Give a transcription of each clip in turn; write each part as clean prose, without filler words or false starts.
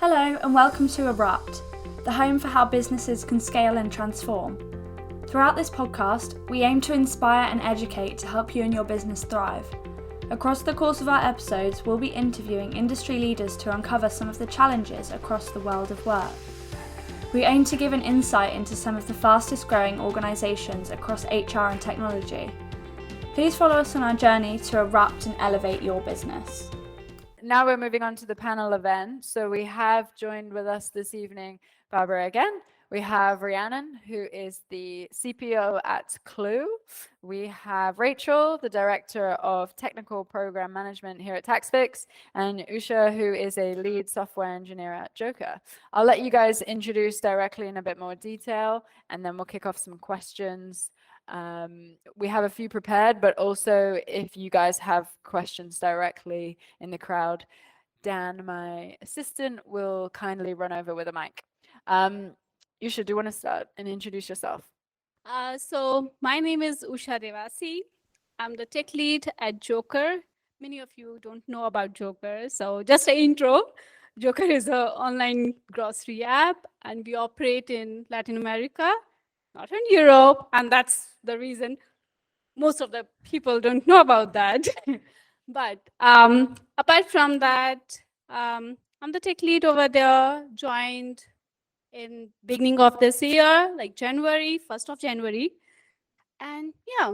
Hello and welcome to Erupt, the home for how businesses can scale and transform. Throughout this podcast, we aim to inspire and educate to help you and your business thrive. Across the course of our episodes, we'll be interviewing industry leaders to uncover some of the challenges across the world of work. We aim to give an insight into some of the fastest growing organisations across HR and technology. Please follow us on our journey to erupt and elevate your business. Now we're moving on to the panel event. So we have joined with us this evening Barbara again. We have Rhiannon, who is the CPO at Clue. We have Rachel, the Director of Technical Program Management here at Taxfix, and Usha, who is a lead software engineer at JOKR. I'll let you guys introduce directly in a bit more detail, and then we'll kick off some questions. We have a few prepared, but also if you guys have questions directly in the crowd, Dan, my assistant, will kindly run over with a mic. Usha, do you want to start and introduce yourself? So my name is Usha Devasi. I'm the tech lead at JOKR. Many of you don't know about JOKR, so just an intro. JOKR is an online grocery app, and we operate in Latin America, not in Europe, and that's the reason most of the people don't know about that. But apart from that, I'm the tech lead over there, joined in beginning of this year, like January, 1st of January. And yeah.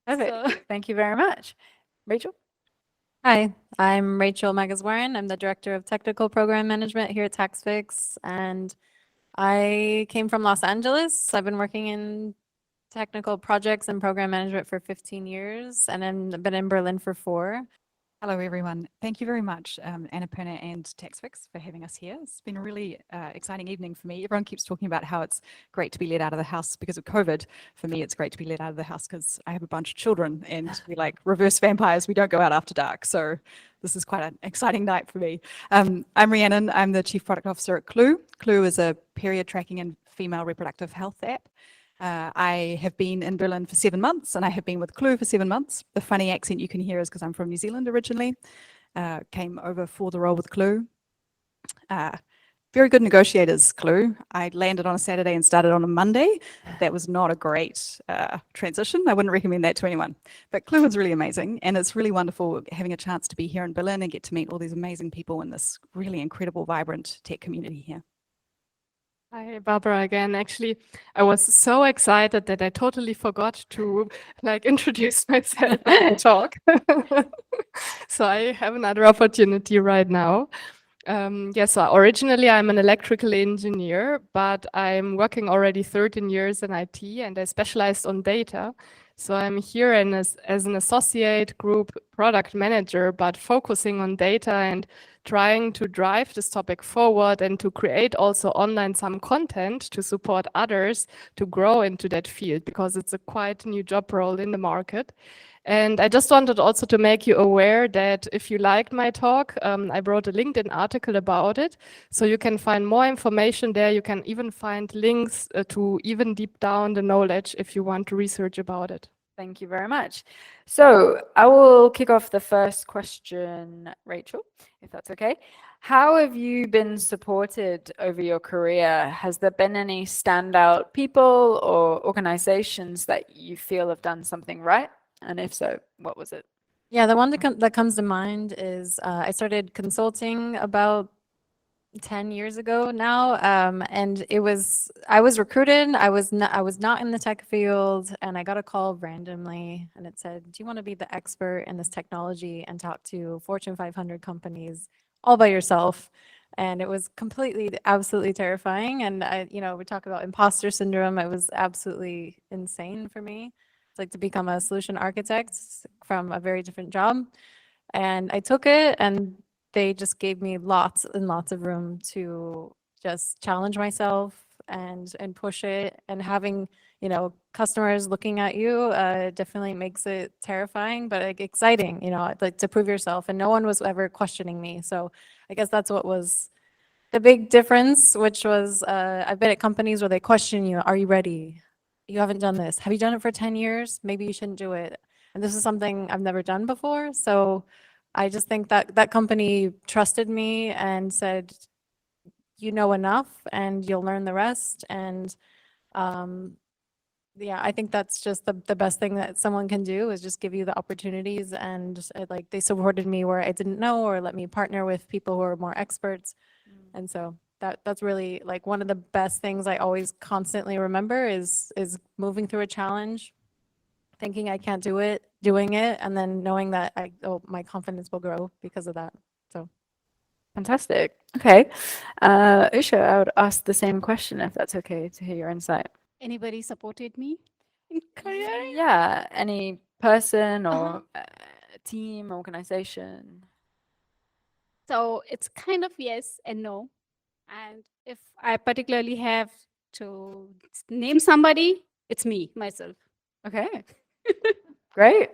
Perfect. So. Thank you very much. Rachel? Hi, I'm Rachel Magasweran. I'm the Director of Technical Program Management here at Taxfix, and I came from Los Angeles. I've been working in technical projects and program management for 15 years, and I've been in Berlin for 4. Hello, everyone. Thank you very much, Annapurna and Taxfix, for having us here. It's been a really exciting evening for me. Everyone keeps talking about how it's great to be let out of the house because of COVID. For me, it's great to be let out of the house because I have a bunch of children and we like reverse vampires. We don't go out after dark. So this is quite an exciting night for me. I'm Rhiannon. I'm the Chief Product Officer at Clue. Clue is a period tracking and female reproductive health app. I have been in Berlin for 7 months, and I have been with Clue for 7 months. The funny accent you can hear is because I'm from New Zealand originally. Came over for the role with Clue. Very good negotiators, Clue. I landed on a Saturday and started on a Monday. That was not a great transition. I wouldn't recommend that to anyone. But Clue is really amazing, and it's really wonderful having a chance to be here in Berlin and get to meet all these amazing people in this really incredible, vibrant tech community here. Hi, Barbara again. Actually, I was so excited that I totally forgot to introduce myself and talk. So I have another opportunity right now. Yes, so originally I'm an electrical engineer, but I'm working already 13 years in IT and I specialized on data. So I'm here as an associate group product manager, but focusing on data and trying to drive this topic forward and to create also online some content to support others to grow into that field because it's a quite new job role in the market. And I just wanted also to make you aware that if you liked my talk, I wrote a LinkedIn article about it. So you can find more information there. You can even find links to even deep down the knowledge if you want to research about it. Thank you very much. So I will kick off the first question, Rachel, if that's okay. How have you been supported over your career? Has there been any standout people or organizations that you feel have done something right? And if so, what was it? Yeah, the one that comes to mind is I started consulting about 10 years ago now, and I was recruited. I was not in the tech field, and I got a call randomly, and it said, "Do you want to be the expert in this technology and talk to Fortune 500 companies all by yourself?" And it was absolutely terrifying. And we talk about imposter syndrome. It was absolutely insane for me. It's like to become a solution architect from a very different job. And I took it, and they just gave me lots and lots of room to just challenge myself and push it. And having, customers looking at you definitely makes it terrifying, but exciting, like to prove yourself. And no one was ever questioning me. So I guess that's what was the big difference, which was I've been at companies where they question you. Are you ready? You haven't done this. Have you done it for 10 years? Maybe you shouldn't do it. And this is something I've never done before. So I just think that that company trusted me and said, you know enough and you'll learn the rest. And yeah, I think that's just the best thing that someone can do is just give you the opportunities. And like they supported me where I didn't know, or let me partner with people who are more experts. And so that's really like one of the best things I always constantly remember is moving through a challenge, thinking I can't do it, doing it, and then knowing that my confidence will grow because of that. So Fantastic. Okay. Usha, I would ask the same question if that's okay to hear your insight. Anybody supported me in career? Yeah, any person or team, organization. So it's kind of yes and no. And if I particularly have to name somebody, it's me, myself. Okay. Great.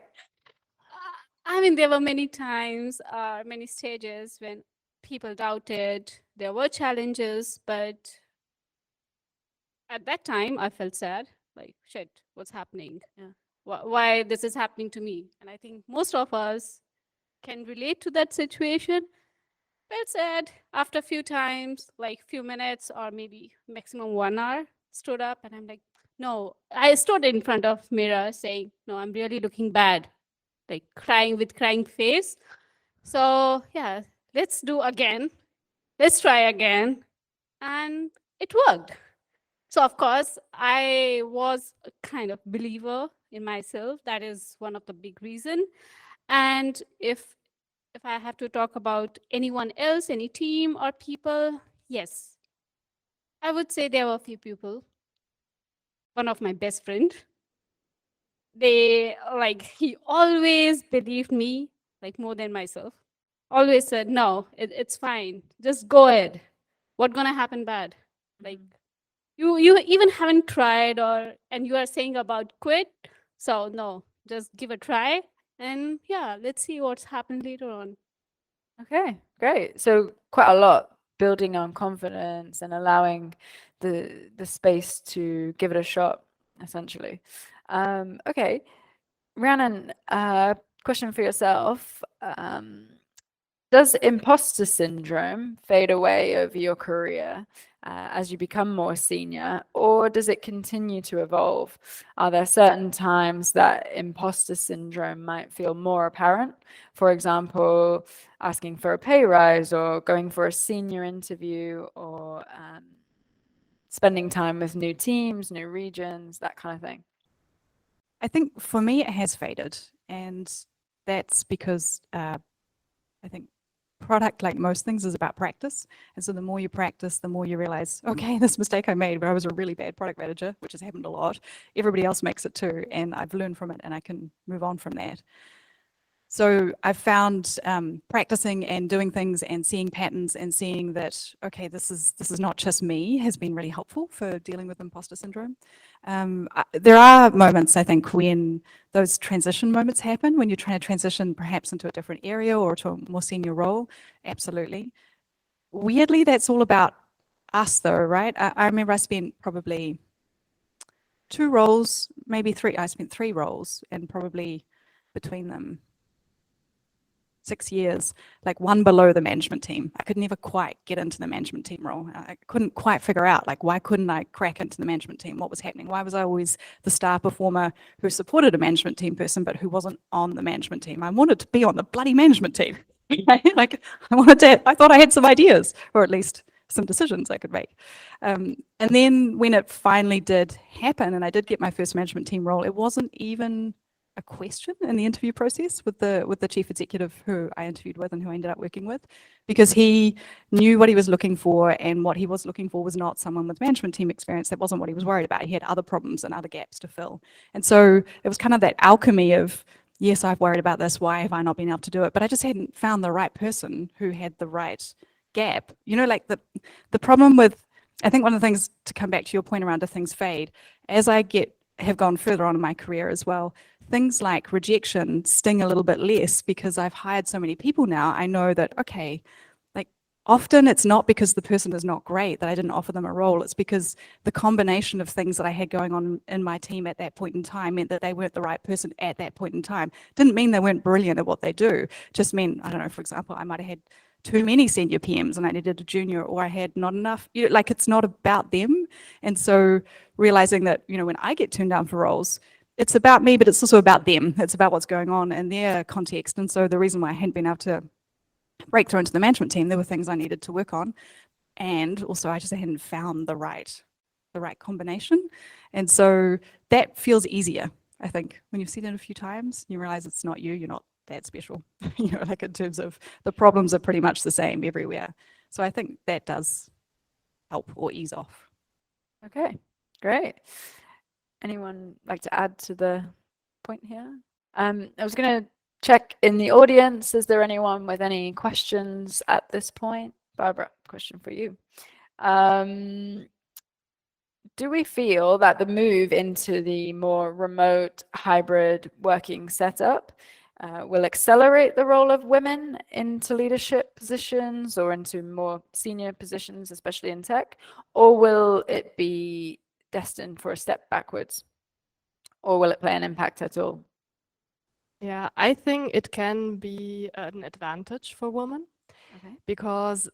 I mean, there were many times, many stages when people doubted. There were challenges, but at that time, I felt sad. Like, shit, what's happening? Yeah. Why this is happening to me? And I think most of us can relate to that situation. Felt sad after a few times, like few minutes or maybe maximum 1 hour, stood up and I'm like, no, I stood in front of mirror saying, no, I'm really looking bad, like crying with crying face. So yeah, let's do again. Let's try again. And it worked. So of course, I was a kind of believer in myself. That is one of the big reason. And if I have to talk about anyone else, any team or people, yes, I would say there were a few people. One of my best friend, he always believed me like more than myself. Always said, no, it's fine. Just go ahead. What's gonna happen bad? Like you even haven't tried and you are saying about quit. So no, just give a try. And yeah, let's see what's happened later on. Okay, great. So quite a lot building on confidence and allowing the space to give it a shot, essentially. Okay, Rhiannon, question for yourself. Does imposter syndrome fade away over your career as you become more senior, or does it continue to evolve? Are there certain times that imposter syndrome might feel more apparent? For example, asking for a pay rise or going for a senior interview or spending time with new teams, new regions, that kind of thing. I think for me, it has faded. And that's because I think product, like most things, is about practice. And so the more you practice, the more you realize, okay, this mistake I made where I was a really bad product manager, which has happened a lot. Everybody else makes it too. And I've learned from it and I can move on from that. So I've found practicing and doing things and seeing patterns and seeing that, okay, this is not just me, has been really helpful for dealing with imposter syndrome. There are moments, I think, when those transition moments happen, when you're trying to transition perhaps into a different area or to a more senior role. Absolutely. Weirdly, that's all about us though, right? I remember I spent probably 2 roles, maybe 3. I spent 3 roles and probably between them 6 years, like one below the management team. I could never quite get into the management team role. I couldn't quite figure out, like, why couldn't I crack into the management team? What was happening? Why was I always the star performer who supported a management team person, but who wasn't on the management team? I wanted to be on the bloody management team. Like, I thought I had some ideas, or at least some decisions I could make. And then when it finally did happen, and I did get my first management team role, it wasn't even a question in the interview process with the chief executive who I interviewed with and who I ended up working with, because he knew what he was looking for, and what he was looking for was not someone with management team experience. That wasn't what he was worried about. He had other problems and other gaps to fill. And so it was kind of that alchemy of, yes, I've worried about this. Why have I not been able to do it? But I just hadn't found the right person who had the right gap. You know, like the problem with, I think one of the things, to come back to your point around, do things fade, as I have gone further on in my career as well, things like rejection sting a little bit less because I've hired so many people now. I know that, okay, like often it's not because the person is not great that I didn't offer them a role. It's because the combination of things that I had going on in my team at that point in time meant that they weren't the right person at that point in time. Didn't mean they weren't brilliant at what they do. Just meant, I don't know, for example, I might have had too many senior PMs and I needed a junior, or I had not enough, like it's not about them. And so realizing that, when I get turned down for roles, it's about me, but it's also about them. It's about what's going on in their context. And so the reason why I hadn't been able to break through into the management team, there were things I needed to work on. And also I just hadn't found the right combination. And so that feels easier, I think, when you've seen it a few times, you realize it's not you, you're not that special, like in terms of the problems are pretty much the same everywhere. So I think that does help or ease off. Okay, great. Anyone like to add to the point here? I was going to check in the audience. Is there anyone with any questions at this point? Barbara, question for you. Do we feel that the move into the more remote hybrid working setup will accelerate the role of women into leadership positions or into more senior positions, especially in tech? Or will it be destined for a step backwards? Or will it play an impact at all? Yeah, I think it can be an advantage for women, because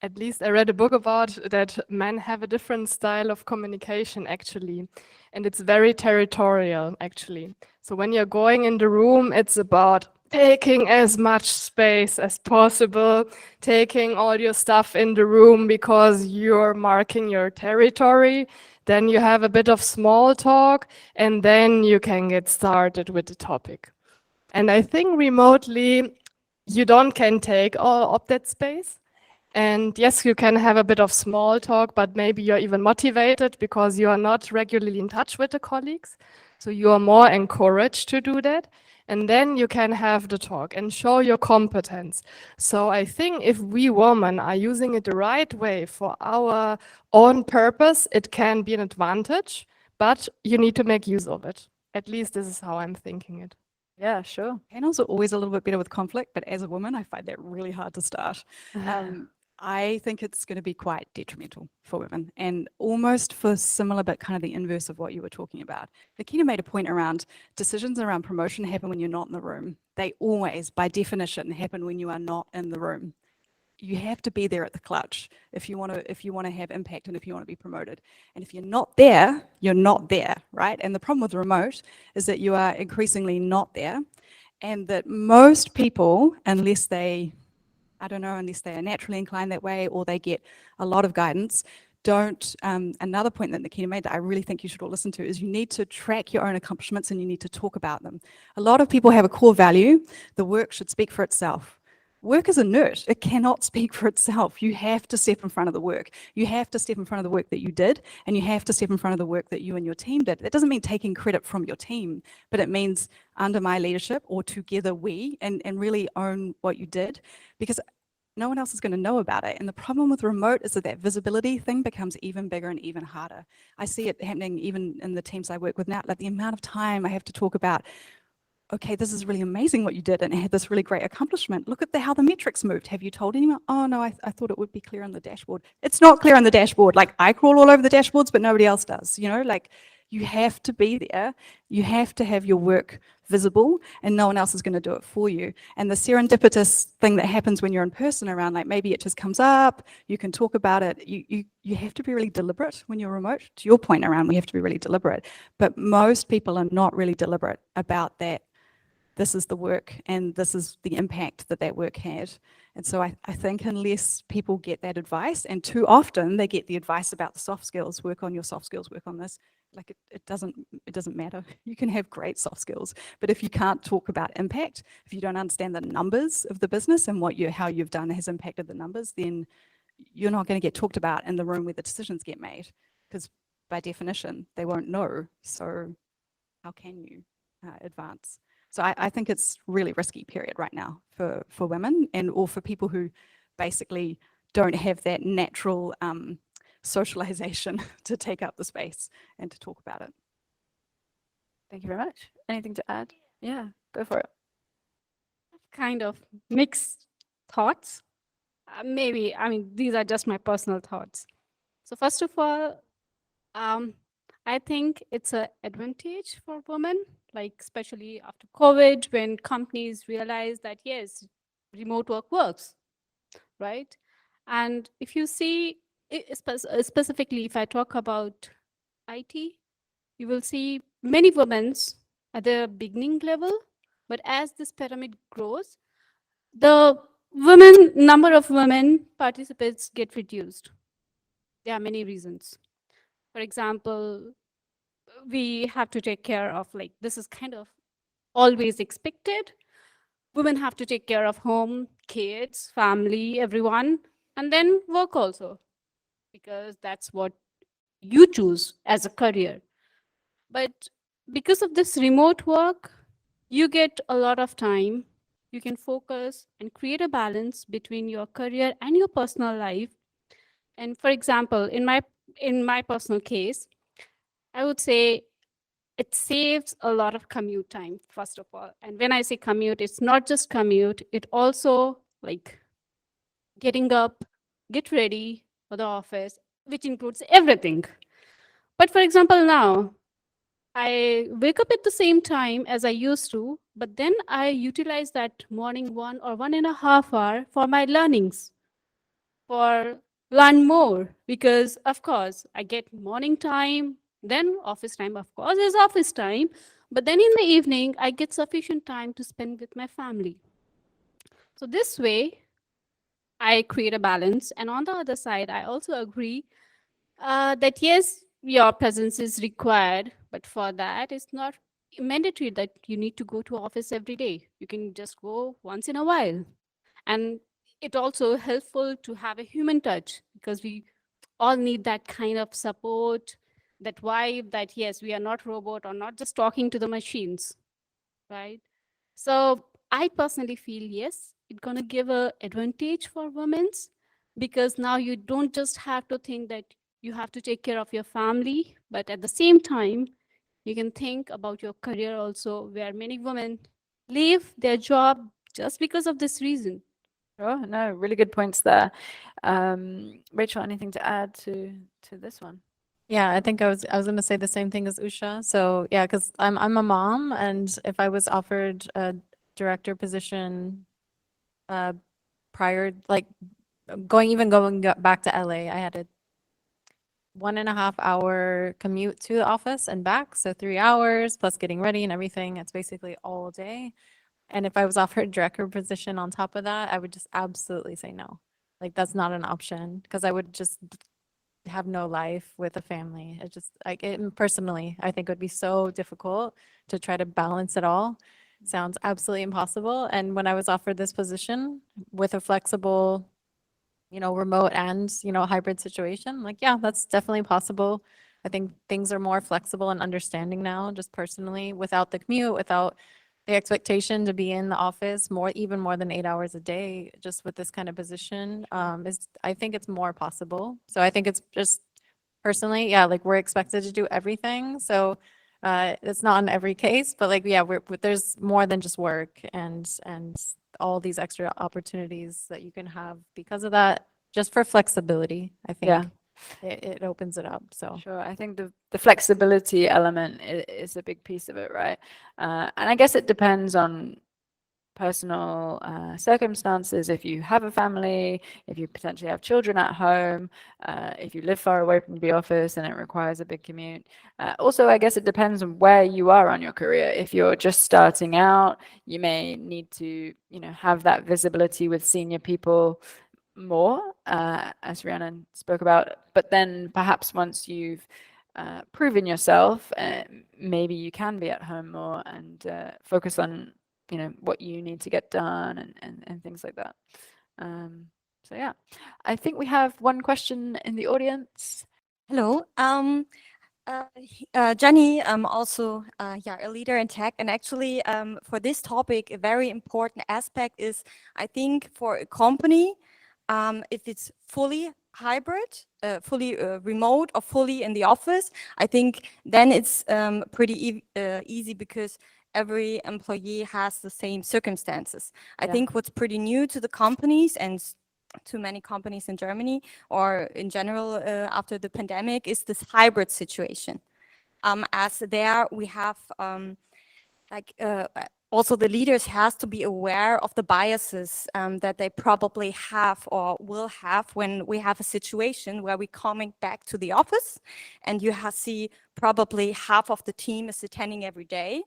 at least I read a book about that men have a different style of communication actually, and it's very territorial actually. So when you're going in the room, it's about taking as much space as possible, taking all your stuff in the room because you're marking your territory. Then you have a bit of small talk, and then you can get started with the topic. And I think remotely, you can take all of that space. And yes, you can have a bit of small talk, but maybe you're even motivated because you are not regularly in touch with the colleagues. So you are more encouraged to do that. And then you can have the talk and show your competence. So I think if we women are using it the right way for our own purpose, it can be an advantage, but you need to make use of it. At least this is how I'm thinking it. Yeah, sure. Panels are always a little bit better with conflict, but as a woman, I find that really hard to start. I think it's going to be quite detrimental for women, and almost for similar, but kind of the inverse of what you were talking about. Nikita made a point around decisions around promotion happen when you're not in the room. They always, by definition, happen when you are not in the room. You have to be there at the clutch if you want to have impact and if you want to be promoted. And if you're not there, you're not there, right? And the problem with remote is that you are increasingly not there, and that most people, unless they are naturally inclined that way or they get a lot of guidance, don't. Another point that Nikita made that I really think you should all listen to is you need to track your own accomplishments and you need to talk about them. A lot of people have a core value: the work should speak for itself. Work is inert. It cannot speak for itself. You have to step in front of the work. You have to step in front of the work that you did, and you have to step in front of the work that you and your team did. That doesn't mean taking credit from your team, but it means under my leadership or together we, and really own what you did, because no one else is going to know about it. And the problem with remote is that visibility thing becomes even bigger and even harder. I see it happening even in the teams I work with now, like the amount of time I have to talk about, okay, this is really amazing what you did and it had this really great accomplishment. Look at how the metrics moved. Have you told anyone? Oh no, I thought it would be clear on the dashboard. It's not clear on the dashboard. Like I crawl all over the dashboards, but nobody else does, like you have to be there. You have to have your work visible and no one else is going to do it for you. And the serendipitous thing that happens when you're in person around, like maybe it just comes up, you can talk about it. You have to be really deliberate when you're remote. To your point around, we have to be really deliberate. But most people are not really deliberate about that. This is the work and this is the impact that work had. And so I think unless people get that advice, and too often they get the advice about the soft skills, work on your soft skills, work on this, like it doesn't matter. You can have great soft skills, but if you can't talk about impact, if you don't understand the numbers of the business and how you've done has impacted the numbers, then you're not going to get talked about in the room where the decisions get made, because by definition, they won't know. So how can you advance? So I think it's really risky period right now for women or for people who basically don't have that natural socialization to take up the space and to talk about it. Thank you very much. Anything to add? Yeah, go for it. Kind of mixed thoughts. Maybe, these are just my personal thoughts. So first of all, I think it's an advantage for women, like especially after COVID, when companies realize that yes, remote work works. right? And if you see, specifically, if I talk about IT, you will see many women at the beginning level, but as this pyramid grows, the number of women participants get reduced. There are many reasons. For example, we have to take care of, like, this is kind of always expected. Women have to take care of home, kids, family, everyone, and then work also, because that's what you choose as a career. But because of this remote work, you get a lot of time. You can focus and create a balance between your career and your personal life. And for example, in my personal case, I would say it saves a lot of commute time, first of all. And when I say commute, it's not just commute, it also like getting up, get ready for the office, which includes everything. But for example, now I wake up at the same time as I used to, but then I utilize that morning 1 or 1.5 hour for my learnings, for learn more, because of course I get morning time, then office time, of course, is office time, but then in the evening I get sufficient time to spend with my family. So this way I create a balance. And on the other side, I also agree that yes, your presence is required, but for that, it's not mandatory that you need to go to office every day. You can just go once in a while. And it also helpful to have a human touch, because we all need that kind of support, that vibe that yes, we are not robot or not just talking to the machines, right? So I personally feel yes, it's gonna give a advantage for women's, because now you don't just have to think that you have to take care of your family, but at the same time, you can think about your career also, where many women leave their job just because of this reason. Sure, no, really good points there. Rachel, anything to add to this one? Yeah, I think I was gonna say the same thing as Usha. So yeah, because I'm a mom, and if I was offered a director position prior, like going back to LA, I had a 1.5 hour commute to the office and back, so 3 hours plus getting ready and everything. It's basically all day. And if I was offered a director position on top of that, I would just absolutely say no. Like that's not an option, because I would just have no life with a family. It just like it personally, I think it would be so difficult to try to balance it all. Sounds absolutely impossible. And when I was offered this position with a flexible, remote and, hybrid situation, like, yeah, that's definitely possible. I think things are more flexible and understanding now, just personally, without the commute, without the expectation to be in the office even more than 8 hours a day, just with this kind of position, I think it's more possible. So I think it's just personally, yeah, like we're expected to do everything. So it's not in every case, but like, yeah, there's more than just work and all these extra opportunities that you can have because of that, just for flexibility, I think. Yeah. It opens it up. So Sure, I think the flexibility element is a big piece of it, right? And I guess it depends on personal circumstances. If you have a family, if you potentially have children at home, if you live far away from the office and it requires a big commute. Also, I guess it depends on where you are on your career. If you're just starting out, you may need to, have that visibility with senior people more, as Rhiannon spoke about. But then perhaps once you've proven yourself, maybe you can be at home more and focus on what you need to get done and things like that. So yeah, I think we have one question in the audience. Hello. Jenny, I'm also a leader in tech, and actually for this topic, a very important aspect is, I think, for a company, if it's fully hybrid, fully remote, or fully in the office, I think then it's pretty easy, because every employee has the same circumstances. I think what's pretty new to the companies and to many companies in Germany or in general after the pandemic is this hybrid situation. As there we have also the leaders has to be aware of the biases that they probably have or will have when we have a situation where we're coming back to the office and you see probably half of the team is attending every day,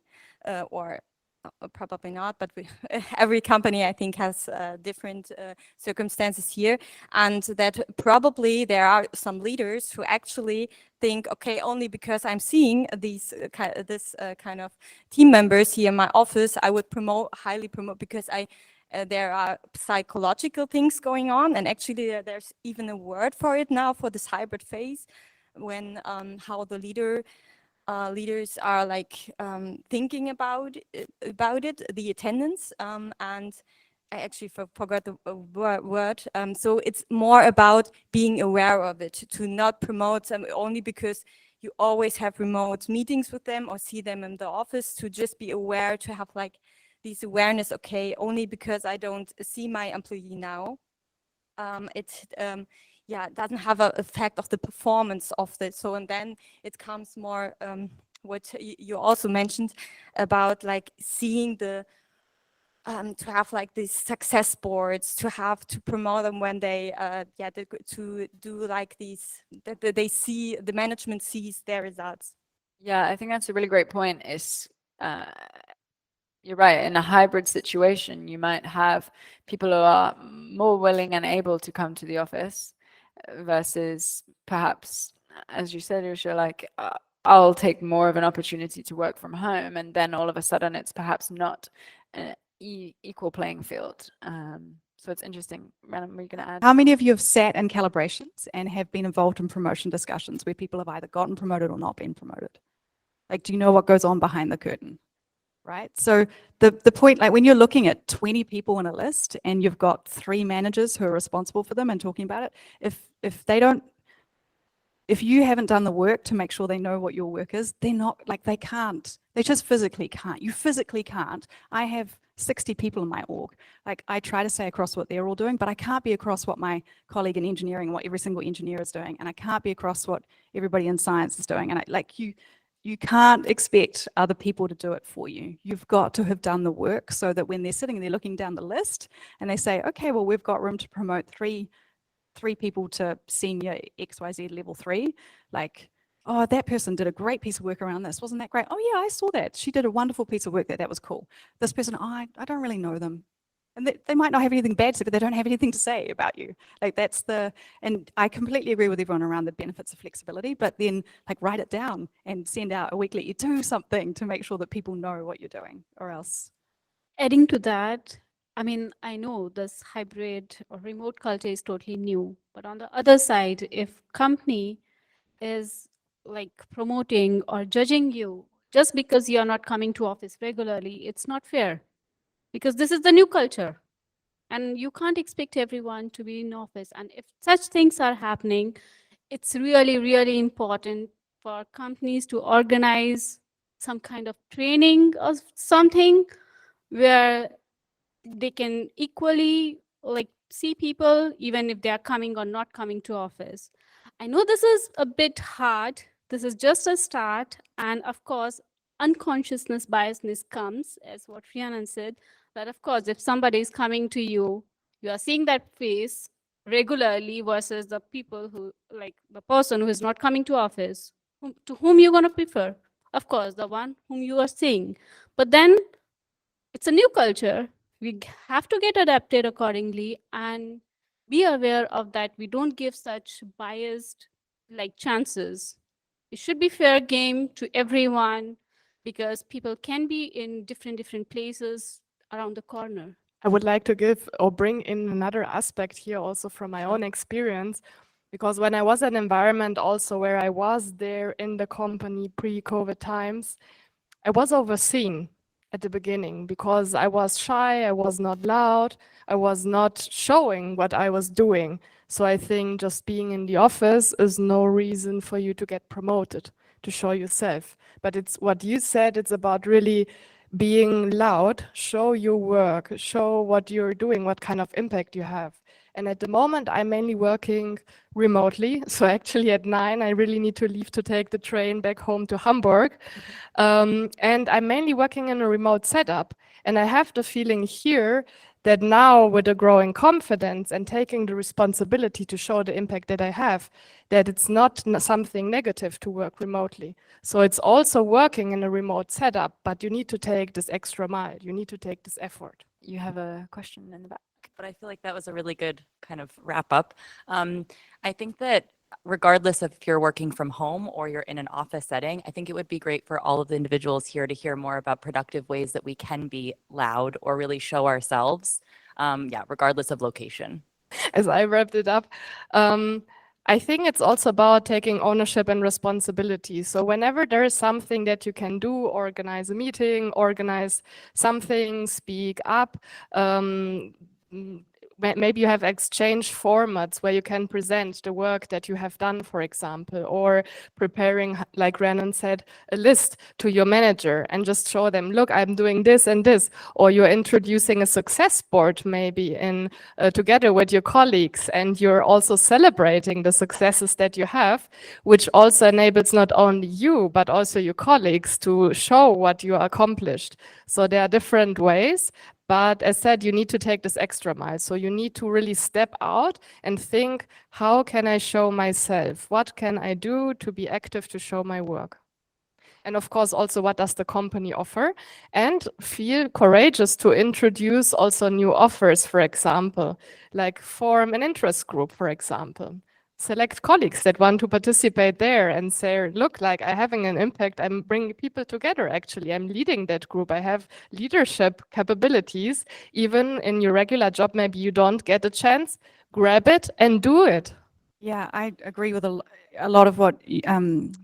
or probably not, but every company I think has different circumstances here, and that probably there are some leaders who actually think, okay, only because I'm seeing these kind of team members here in my office, I would highly promote because there are psychological things going on, and actually there's even a word for it now for this hybrid phase, when how the leaders are like thinking about it, the attendance, and I actually forgot the word. So it's more about being aware of it, to not promote them only because you always have remote meetings with them or see them in the office, to just be aware, to have like this awareness, okay, only because I don't see my employee now, it doesn't have an effect of the performance of it. So, and then it comes more what you also mentioned about like seeing the to have like these success boards, to promote them when they to do like these, that they see, the management sees their results. Yeah, I think that's a really great point. Is you're right, in a hybrid situation, you might have people who are more willing and able to come to the office versus perhaps, as you said, Usha, like I'll take more of an opportunity to work from home, and then all of a sudden it's perhaps not an equal playing field. So it's interesting. Rhiannon, were you going to add? How many of you have sat in calibrations and have been involved in promotion discussions where people have either gotten promoted or not been promoted? Like, do you know what goes on behind the curtain? Right? So the point, like when you're looking at 20 people in a list and you've got 3 managers who are responsible for them and talking about it, if you haven't done the work to make sure they know what your work is, they're not, like, they can't, they just physically can't. You physically can't. I have 60 people in my org. Like, I try to stay across what they're all doing, but I can't be across what my colleague in engineering, what every single engineer is doing. And I can't be across what everybody in science is doing. And you can't expect other people to do it for you. You've got to have done the work so that when they're sitting there looking down the list and they say, okay, well, we've got room to promote three people to senior XYZ level 3, like, oh, that person did a great piece of work around this. Wasn't that great? Oh yeah, I saw that. She did a wonderful piece of work that was cool. This person, oh, I don't really know them. And they might not have anything bad to say, but they don't have anything to say about you. Like and I completely agree with everyone around the benefits of flexibility, but then like write it down and send out a weekly, you do something to make sure that people know what you're doing, or else. Adding to that, I mean, I know this hybrid or remote culture is totally new, but on the other side, if company is like promoting or judging you just because you're not coming to office regularly, it's not fair, because this is the new culture and you can't expect everyone to be in office. And if such things are happening, it's really, really important for companies to organize some kind of training or something where they can equally like see people even if they are coming or not coming to office. I know this is a bit hard. This is just a start. And of course, unconsciousness biasness comes, as what Rhiannon said, that of course, if somebody is coming to you, you are seeing that face regularly versus the people who, like the person who is not coming to office, to whom you're going to prefer. Of course, the one whom you are seeing. But then it's a new culture. We have to get adapted accordingly and be aware of that. We don't give such biased like chances. It should be fair game to everyone, because people can be in different places around the corner. I would like to give or bring in another aspect here also from my own experience, because when I was in an environment also where I was there in the company pre-COVID times, I was overseen at the beginning because I was shy, I was not loud, I was not showing what I was doing. So I think just being in the office is no reason for you to get promoted, to show yourself. But it's what you said, it's about really being loud, show your work, show what you're doing, what kind of impact you have. And at the moment, I'm mainly working remotely. So actually at 9, I really need to leave to take the train back home to Hamburg. And I'm mainly working in a remote setup. And I have the feeling here that now with the growing confidence and taking the responsibility to show the impact that I have, that it's not something negative to work remotely. So it's also working in a remote setup, but you need to take this extra mile. You need to take this effort. You have a question in the back. But I feel like that was a really good kind of wrap up. I think that regardless of if you're working from home or you're in an office setting, I think it would be great for all of the individuals here to hear more about productive ways that we can be loud or really show ourselves, regardless of location. As I wrapped it up, I think it's also about taking ownership and responsibility. So whenever there is something that you can do, organize a meeting, organize something, speak up, maybe you have exchange formats where you can present the work that you have done, for example, or preparing, like Rhiannon said, a list to your manager and just show them, look, I'm doing this and this, or you're introducing a success board maybe in together with your colleagues, and you're also celebrating the successes that you have, which also enables not only you, but also your colleagues to show what you accomplished. So there are different ways. But as said, you need to take this extra mile. So you need to really step out and think, how can I show myself? What can I do to be active to show my work? And of course, also what does the company offer? And feel courageous to introduce also new offers, for example, like form an interest group, for example. Select colleagues that want to participate there and say, look, like I'm having an impact. I'm bringing people together, actually. I'm leading that group. I have leadership capabilities. Even in your regular job, maybe you don't get a chance. Grab it and do it. Yeah, I agree with a lot of what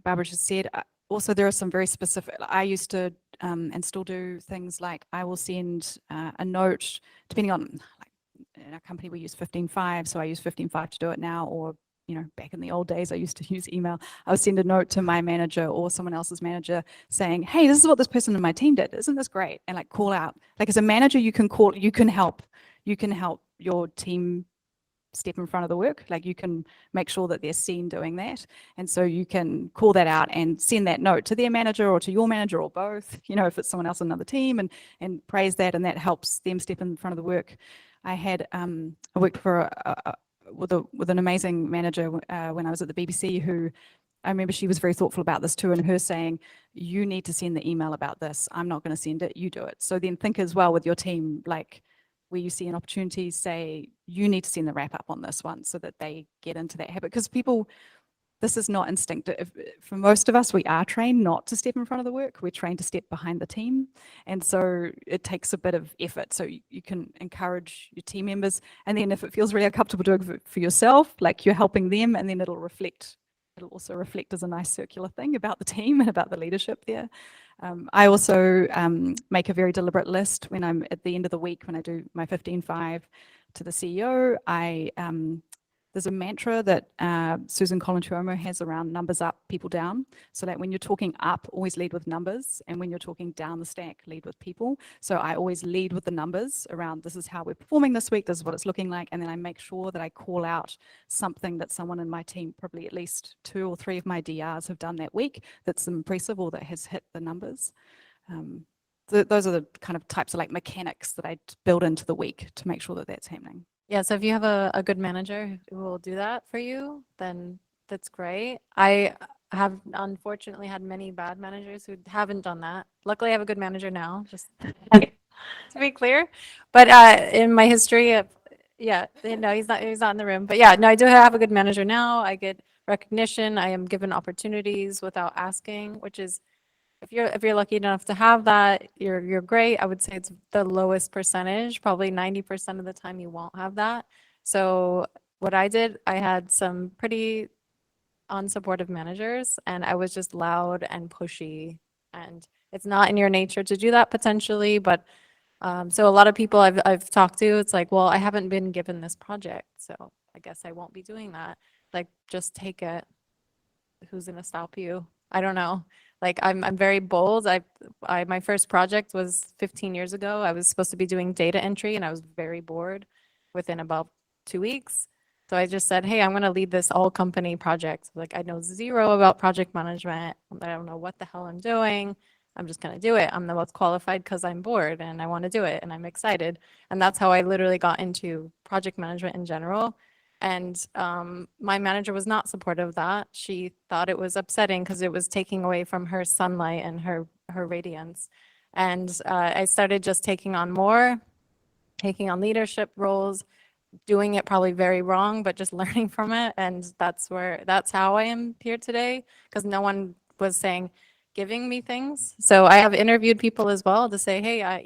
Barbara just said. Also, there are some very specific, I used to and still do things like I will send a note, depending on, like in our company, we use 15.5, so I use 15.5 to do it now, or back in the old days, I used to use email. I would send a note to my manager or someone else's manager saying, hey, this is what this person in my team did. Isn't this great? And like call out. Like as a manager, you can help your team step in front of the work. Like you can make sure that they're seen doing that. And so you can call that out and send that note to their manager or to your manager or both, if it's someone else on another team, and praise that, and that helps them step in front of the work. I worked for with an amazing manager when I was at the BBC, who I remember she was very thoughtful about this too, and her saying, you need to send the email about this. I'm not going to send it, you do it. So then think as well with your team, like where you see an opportunity, say, you need to send the wrap up on this one so that they get into that habit. Because people, this is not instinctive. For most of us, we are trained not to step in front of the work. We're trained to step behind the team. And so it takes a bit of effort. So you can encourage your team members. And then if it feels really uncomfortable doing it for yourself, like you're helping them, and then it'll reflect. It'll also reflect as a nice circular thing about the team and about the leadership there. I also make a very deliberate list when I'm at the end of the week, when I do my 15.5 to the CEO. There's a mantra that Susan Colantuomo has around numbers up, people down. So that when you're talking up, always lead with numbers. And when you're talking down the stack, lead with people. So I always lead with the numbers around, this is how we're performing this week, this is what it's looking like. And then I make sure that I call out something that someone in my team, probably at least 2 or 3 of my DRs have done that week that's impressive or that has hit the numbers. Those are the kind of types of like mechanics that I build into the week to make sure that that's happening. Yeah, so if you have a good manager who will do that for you, then that's great. I have unfortunately had many bad managers who haven't done that. Luckily, I have a good manager now, just to be clear. But in my history, yeah, no, he's not in the room. But yeah, no, I do have a good manager now. I get recognition. I am given opportunities without asking, which is, if you're lucky enough to have that, you're great. I would say it's the lowest percentage. Probably 90% of the time you won't have that. So what I did, I had some pretty unsupportive managers, and I was just loud and pushy. And it's not in your nature to do that potentially, but so a lot of people I've talked to, it's like, well, I haven't been given this project, so I guess I won't be doing that. Like, just take it. Who's gonna stop you? I don't know. Like I'm very bold. My first project was 15 years ago. I was supposed to be doing data entry, and I was very bored within about 2 weeks. So I just said, hey, I'm going to lead this all company project. Like I know zero about project management. I don't know what the hell I'm doing. I'm just going to do it. I'm the most qualified because I'm bored and I want to do it and I'm excited. And that's how I literally got into project management in general. And my manager was not supportive of that. She thought it was upsetting because it was taking away from her sunlight and her radiance. And I started just taking on leadership roles, doing it probably very wrong, but just learning from it. And that's how I am here today, because no one was giving me things. So I have interviewed people as well to say, hey,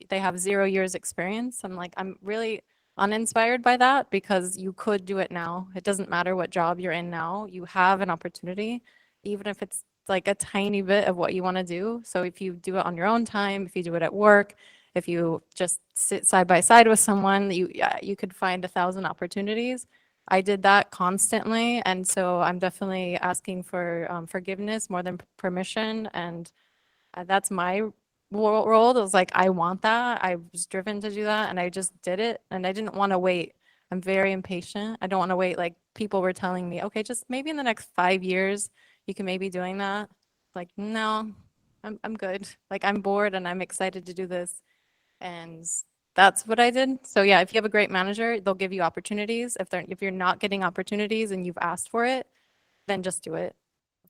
they have 0 years experience. I'm like, I'm really uninspired by that, because you could do it now. It doesn't matter what job you're in now. You have an opportunity, even if it's like a tiny bit of what you want to do. So if you do it on your own time, if you do it at work, if you just sit side by side with someone, you could find 1,000 opportunities. I did that constantly, and so I'm definitely asking for forgiveness more than permission, and that's my role. It was like, I want that. I was driven to do that, and I just did it, and I didn't want to wait. I'm very impatient. I don't want to wait. Like, people were telling me, okay, just maybe in the next 5 years, you can maybe doing that. Like, no, I'm good. Like, I'm bored and I'm excited to do this. And that's what I did. So yeah, if you have a great manager, they'll give you opportunities. If you're not getting opportunities and you've asked for it, then just do it.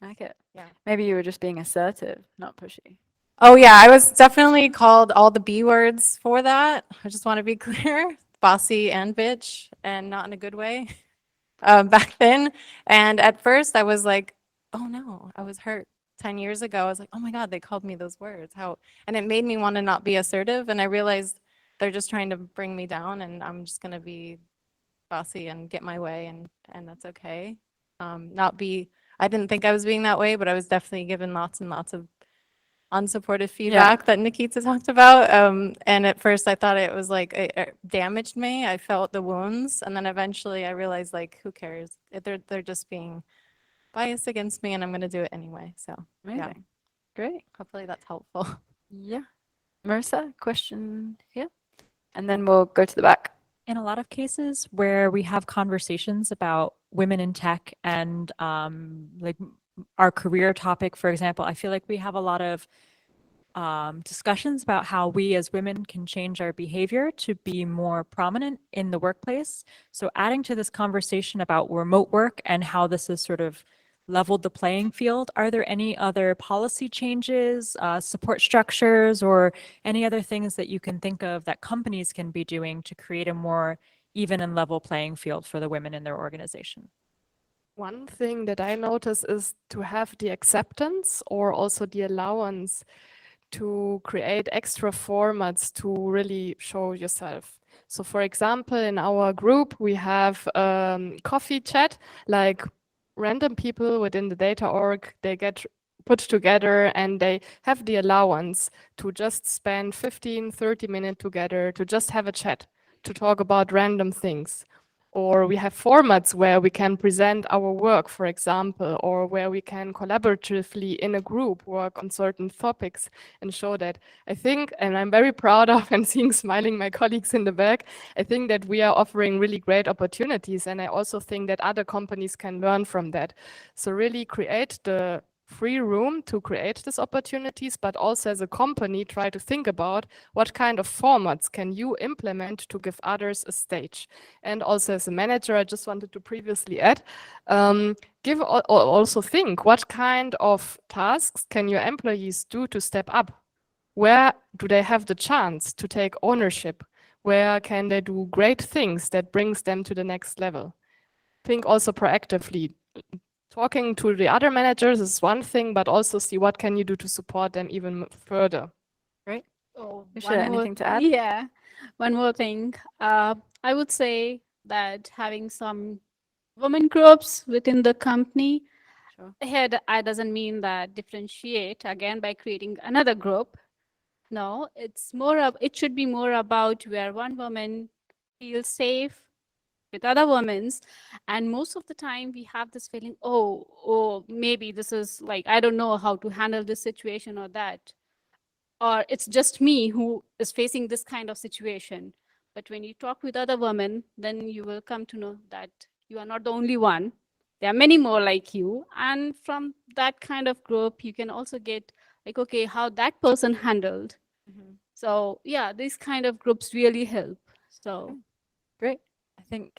Like it. Yeah. Maybe you were just being assertive, not pushy. Oh yeah, I was definitely called all the B words for that. I just want to be clear, bossy and bitch, and not in a good way, back then. And at first I was like, oh no, I was hurt. 10 years ago, I was like, oh my God, they called me those words. And it made me want to not be assertive. And I realized they're just trying to bring me down, and I'm just going to be bossy and get my way, and that's okay. I didn't think I was being that way, but I was definitely given lots and lots of unsupportive feedback that Nikita talked about. And at first I thought it was like, it damaged me. I felt the wounds. And then eventually I realized, like, who cares? They're just being biased against me, and I'm going to do it anyway. So Amazing. yeah, Great. hopefully that's helpful. Yeah. Marissa, question here? And then we'll go to the back. In a lot of cases where we have conversations about women in tech and our career topic, for example, I feel like we have a lot of discussions about how we as women can change our behavior to be more prominent in the workplace. So adding to this conversation about remote work and how this has sort of leveled the playing field, are there any other policy changes, support structures, or any other things that you can think of that companies can be doing to create a more even and level playing field for the women in their organization? One thing that I notice is to have the acceptance or also the allowance to create extra formats to really show yourself. So for example, in our group, we have coffee chat, like random people within the data org, they get put together and they have the allowance to just spend 15, 30 minutes together to just have a chat, to talk about random things. Or we have formats where we can present our work, for example, or where we can collaboratively in a group work on certain topics and show that. I think, and I'm very proud of and seeing smiling my colleagues in the back, I think that we are offering really great opportunities. And I also think that other companies can learn from that. So really create the free room to create these opportunities, but also as a company, try to think about what kind of formats can you implement to give others a stage. And also as a manager, I just wanted to previously add, also think what kind of tasks can your employees do to step up? Where do they have the chance to take ownership? Where can they do great things that brings them to the next level? Think also proactively. Talking to the other managers is one thing, but also see what can you do to support them even further. Great. Oh, Usha, anything to add? Yeah, one more thing. I would say that having some women groups within the company, Sure. here I doesn't mean that differentiate again by creating another group. No, it's more of, it should be more about where one woman feels safe with other women's, and most of the time we have this feeling, oh, maybe this is like, I don't know how to handle this situation or that, or it's just me who is facing this kind of situation. But when you talk with other women, then you will come to know that you are not the only one. There are many more like you, and from that kind of group you can also get like, okay, how that person handled. So yeah, these kind of groups really help. So Great. I think,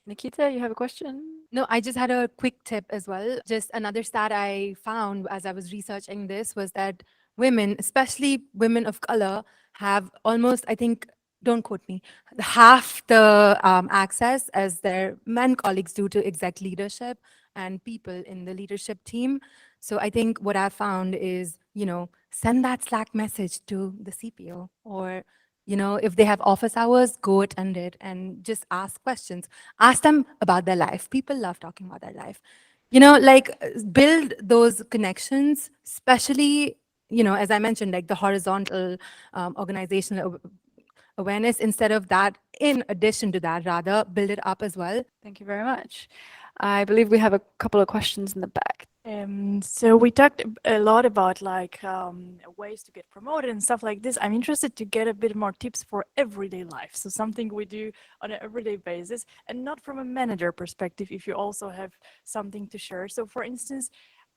Nikita, you have a question? No, I just had a quick tip as well. Just another stat I found as I was researching this was that women, especially women of color, have almost, I think, don't quote me, half the access as their men colleagues do to exec leadership and people in the leadership team. So I think what I found is, send that Slack message to the CPO, or if they have office hours, go attend it and just ask questions. Ask them about their life. People love talking about their life. Build those connections, especially, as I mentioned, like the horizontal organizational awareness. Instead of that, in addition to that, rather build it up as well. Thank you very much. I believe we have a couple of questions in the back. So we talked a lot about ways to get promoted and stuff like this. I'm interested to get a bit more tips for everyday life. So something we do on an everyday basis, and not from a manager perspective, if you also have something to share. So for instance,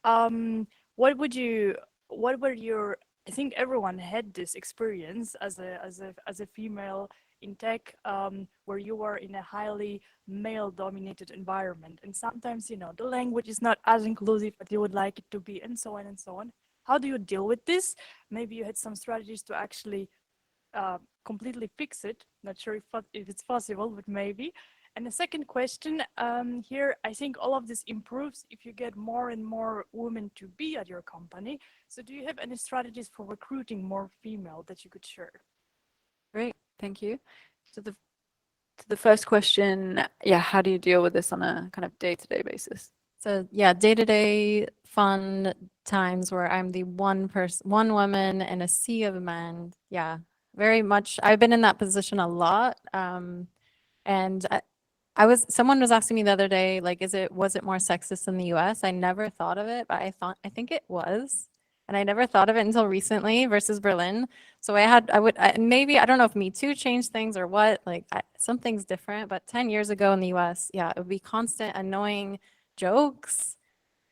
what were your, I think everyone had this experience as a female in tech, where you were in a highly male-dominated environment, and sometimes the language is not as inclusive as you would like it to be, and so on and so on. How do you deal with this? Maybe you had some strategies to actually completely fix it. Not sure if it's possible, but maybe. And the second question here, I think all of this improves if you get more and more women to be at your company. So do you have any strategies for recruiting more female that you could share? Great, thank you. So the first question, yeah, how do you deal with this on a kind of day-to-day basis? So yeah, day-to-day fun times where I'm the one woman in a sea of men. Yeah, very much. I've been in that position a lot. And someone was asking me the other day, like, was it more sexist in the US? I never thought of it, but I think it was. And I never thought of it until recently versus Berlin. So maybe, I don't know if Me Too changed things or what, something's different, but 10 years ago in the US, yeah, it would be constant annoying jokes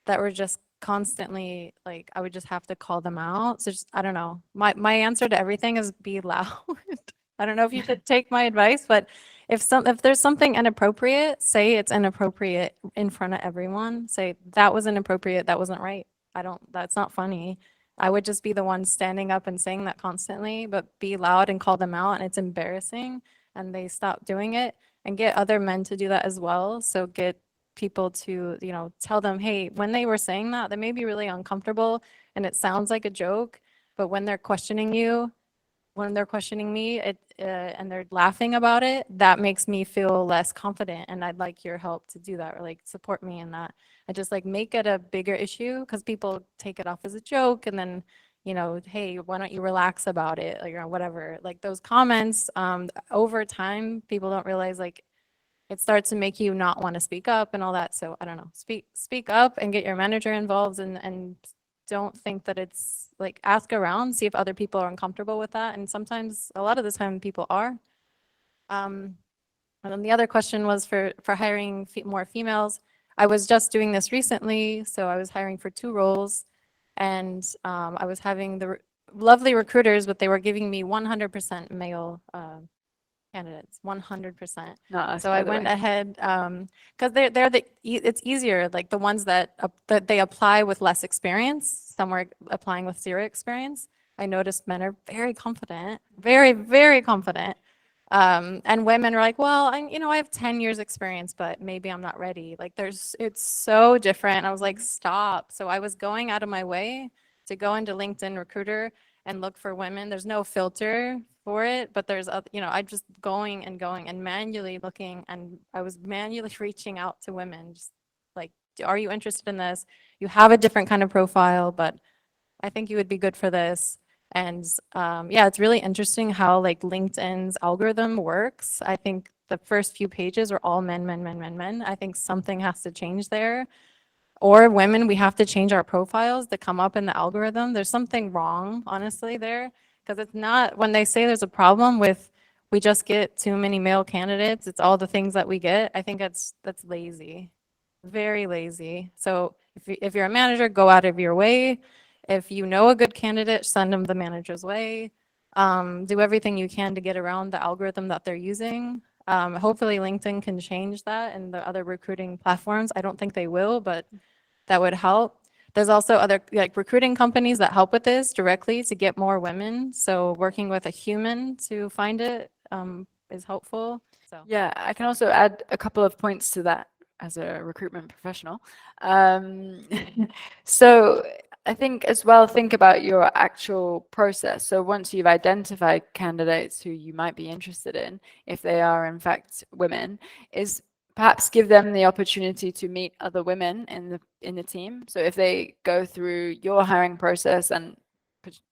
that were just constantly, I would just have to call them out. So I don't know. My answer to everything is be loud. I don't know if you should take my advice, but if there's something inappropriate, say it's inappropriate in front of everyone. Say that was inappropriate, that wasn't right. That's not funny. I would just be the one standing up and saying that constantly, but be loud and call them out, and it's embarrassing, and they stop doing it, and get other men to do that as well. So get people to, tell them, hey, when they were saying that, they may be really uncomfortable and it sounds like a joke, but when they're questioning me, and they're laughing about it, that makes me feel less confident, and I'd like your help to do that, or support me in that. I just make it a bigger issue, because people take it off as a joke, and then hey, why don't you relax about it, or whatever. Those comments, over time, people don't realize it starts to make you not want to speak up and all that. So I don't know, speak up and get your manager involved, and don't think that it's ask around, see if other people are uncomfortable with that. And sometimes, a lot of the time, people are. And then the other question was for hiring more females. I was just doing this recently, so I was hiring for 2 roles, and I was having the lovely recruiters, but they were giving me 100% male candidates, 100%. So I went ahead, because it's easier, the ones that they apply with less experience. Some were applying with 0 experience. I noticed men are very confident, very, very confident. And women are like, well, I have 10 years experience, but maybe I'm not ready. It's so different. I was like, stop. So I was going out of my way to go into LinkedIn Recruiter and look for women. There's no filter for it, but there's, I'm just going and manually looking, and I was manually reaching out to women, just are you interested in this? You have a different kind of profile, but I think you would be good for this. And yeah, it's really interesting how LinkedIn's algorithm works. I think the first few pages are all men. I think something has to change there. Or women, we have to change our profiles to come up in the algorithm. There's something wrong, honestly, there. Because it's not, when they say there's a problem with we just get too many male candidates, it's all the things that we get. I think that's lazy, very lazy. So if you're a manager, go out of your way. If you know a good candidate, send them the manager's way. Do everything you can to get around the algorithm that they're using. Hopefully LinkedIn can change that and the other recruiting platforms. I don't think they will, but that would help. There's also other like recruiting companies that help with this directly to get more women. So working with a human to find it is helpful. So Yeah, I can also add a couple of points to that as a recruitment professional. So I think as well, think about your actual process. So once you've identified candidates who you might be interested in, if they are in fact women, is perhaps give them the opportunity to meet other women in the team. So if they go through your hiring process and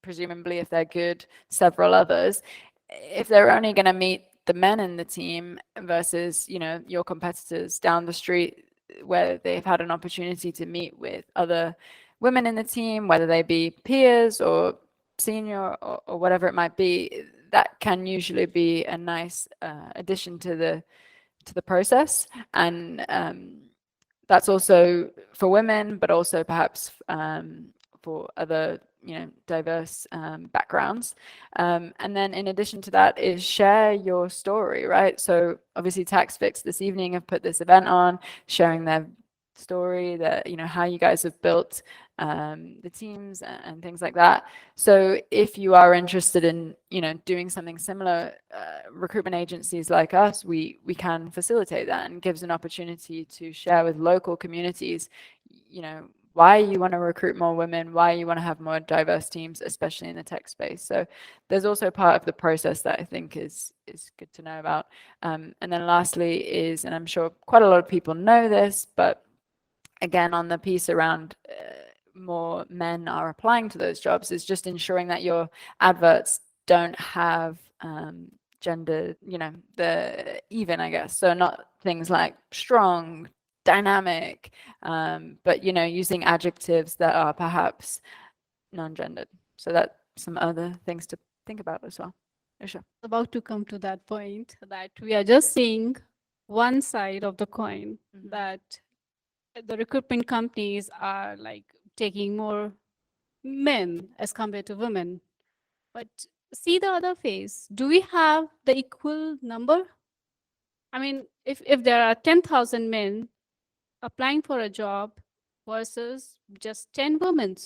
presumably if they're good, several others, if they're only going to meet the men in the team versus, you know, your competitors down the street where they've had an opportunity to meet with other women in the team, whether they be peers or senior or whatever it might be, that can usually be a nice addition to the process. And that's also for women, but also perhaps for other, you know, diverse backgrounds. And then in addition to that is share your story, right? So obviously Taxfix this evening have put this event on, sharing their story, that, you know, how you guys have built the teams and things like that. So if you are interested in, you know, doing something similar, recruitment agencies like us, we can facilitate that, and gives an opportunity to share with local communities, you know, why you want to recruit more women, why you want to have more diverse teams, especially in the tech space. So there's also part of the process that I think is good to know about. And then lastly is, and I'm sure quite a lot of people know this, but again, on the piece around more men are applying to those jobs, is just ensuring that your adverts don't have gender, you know, the even, I guess. So not things like strong, dynamic, but, you know, using adjectives that are perhaps non-gendered. So that's some other things to think about as well. Usha. About to come to that point, that we are just seeing one side of the coin, that the recruitment companies are like taking more men as compared to women. But see the other face. Do we have the equal number? I mean, if there are 10,000 men applying for a job versus just 10 women,